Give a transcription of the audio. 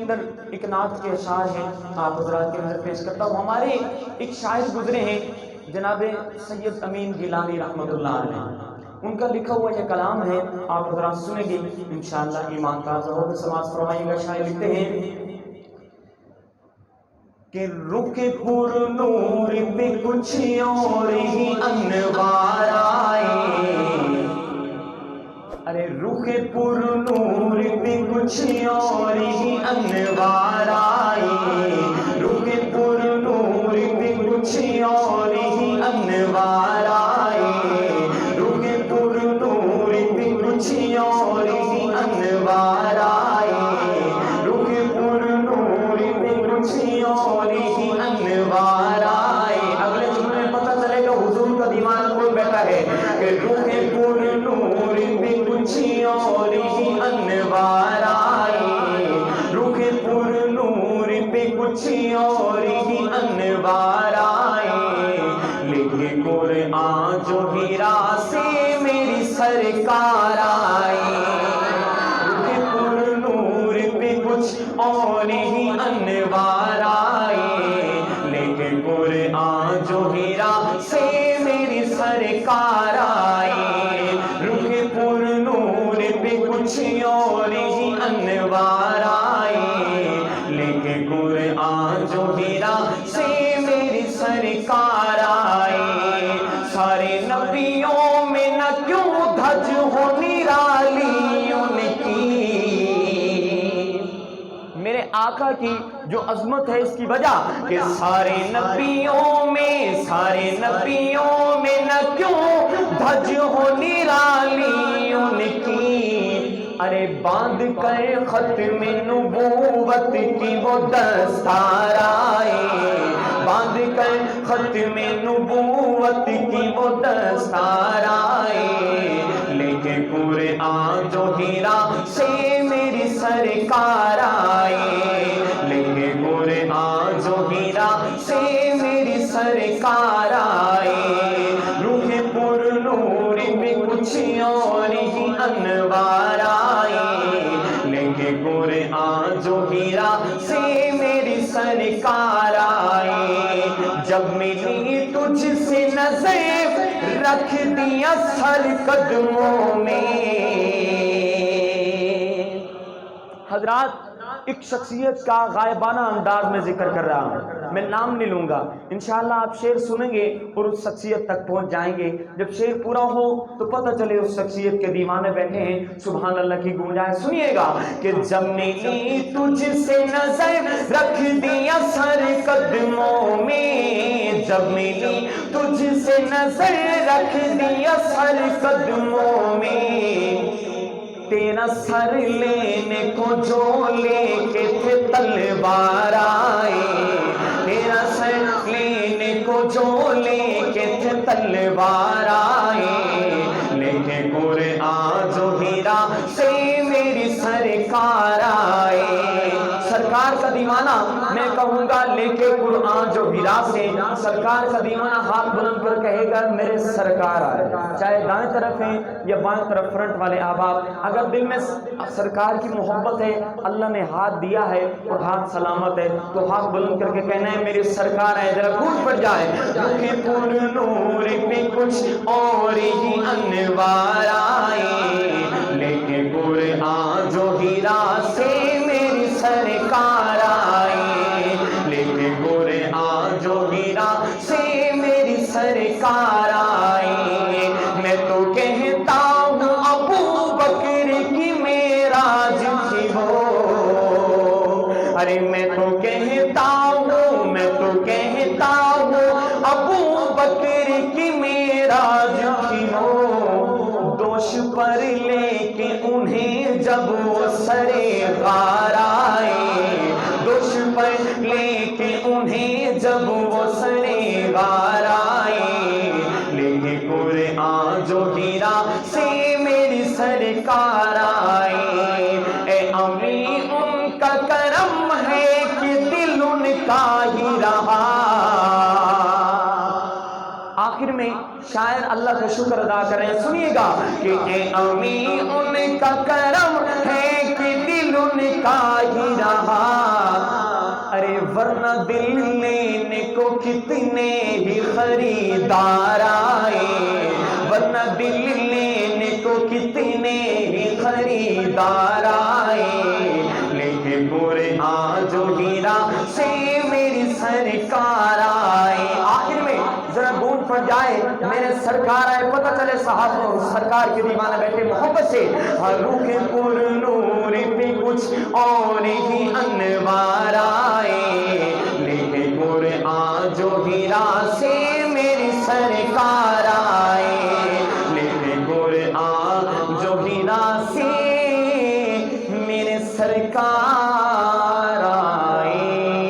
اندر ایک نعت کے اشعار ہیں، آپ حضرات کے اندر پیش کرتا ہوں۔ ہمارے ایک شاعر گزرے ہیں جناب سید امین گیلانی رحمۃ اللہ علیہ، ان کا لکھا ہوا یہ کلام ہے، آپ حضرات سنیں گے انشاءاللہ ایمان تازہ ہوگا، سماعت فرمائیے گا۔ شاعر لکھتے ہیں کہ رخ پر نور پہ کچھ اور ہی انوار آئے، ارے رخ پر نور پہ کچھ اور ہی انوار آئے، رخ پر نور پہ کچھ اور ہی انوار آئے، رخ پر نور پہ کچھ اور ہی انوار آئے، رخ پر نور پہ کچھ اور ہی انوار آئے۔ اگلے جملے میں پتہ چلے گا حضور کا دیوانہ کون بیٹھا ہے کہ رخ پر نور پہ کچھ اور ہی انوار آئے، رخ پر نور پہ کچھ اور ہی انوار آئے، لکھے قرآن جو ہیرا سے میری سرکار آئے، رخ پر نور پہ کچھ اور ہی انوار آئے، لکھے قرآن جو ہیرا سے میری سرکار آئے، رخ پر نور پہ کچھ اور ہی انوار آئے، لکھے قرآن جو ہیرا سے میری سرکار آئے، سارے نبیوں میں نہ کیوں دھج ہو نرالی ان کی، میرے آقا کی جو عظمت ہے اس کی وجہ کہ سارے نبیوں میں نہ کیوں دھج ہو نرالی ان کی، ارے باندھ کر ختم نبوت کی وہ دستار آئے، باندھ کر ختم نبوت کی وہ دستار آئے، لیکن قرآن جو ہیرا سے میری سرکار آئے، لیکن قرآن جو ہیرا سے میری سرکار آئے، روح پر نور پہ کچھ اور ہی انوار آئے، لیکن قرآن جو ہیرا سے میری سرکار آئے، جب ملی تجھ سے نظر رکھ دیا سر قدموں میں۔ حضرات ایک شخصیت کا غائبانہ انداز میں ذکر کر رہا ہوں، میں نام نہیں لوں گا، انشاءاللہ آپ شعر سنیں گے اور اس شخصیت تک پہنچ جائیں گے، جب شعر پورا ہو تو پتہ چلے اس شخصیت کے دیوانے بیٹھے ہیں، سبحان اللہ کی گونجائے سنیے گا کہ جب ملی تجھ سے نظر رکھ دیا سر قدموں میں، جب ملی تجھ سے نظر رکھ دیا سر قدموں میں، تیرا سر لینے کو جو لے کے تھے تلوار آئے، تیرا سر لینے کو جو لے کے تھے تلوار آئے، لیکن قرآن جو ہیرا سے میری سرکار آئے، سرکار کا دیوانہ میں کہوں گا لے کے قرآن جو ہیرا سے، سرکار کا دیوانہ ہاتھ بلند کر کہے گا میرے سرکار آئے، چاہے دائیں طرف ہیں یا بائیں طرف فرنٹ والے احباب، اگر دل میں سرکار کی محبت ہے، اللہ نے ہاتھ دیا ہے اور ہاتھ سلامت ہے تو ہاتھ بلند کر کے کہنا ہے میرے سرکار ہے، ذرا گونج پڑ جائے، رخ پر نور پہ کچھ اور ہی انوار آئے، لیکن قرآن جو ہیرا سے میری سرکار آئے، لیکن قرآن جو ہیرا سے میری سرکار آئے، میں تو کہتا ہوں ابو بکر کی معراج تھی وہ، ارے میں تو کہتا ہوں ابو بکر کی معراج تھی وہ، دوش پر لے کے انہیں جب وہ سرے غار آئے، دوش پر لے کے انہیں جب وہ سرے غار آئے، لیکن قرآن جو ہیرا سے میری سرکار آئے، اے امی ان کا کرم ہے کہ دل ان کا ہی رہا۔ آخر میں شاعر اللہ کا شکر ادا کریں، سنیے گا کہ اے امی ان کا کرم ہے کہ دل ان کا ہی رہا، ورنہ دل لینے کو کتنے ہی خریدار آئے، ورنہ دل لینے کو کتنے ہی خریدار آئے، لیکن قرآن جو ہیرا سے میری سرکار آئے۔ آخر میں ذرا گونج پڑ جائے میرے سرکار آئے، پتہ چلے صحابہ سرکار کے دیوانے بیٹھے محبت سے، روح پر نور پہ کچھ اور ہی انوار آئے، لیکن قرآن جو ہیرا سے میری سرکار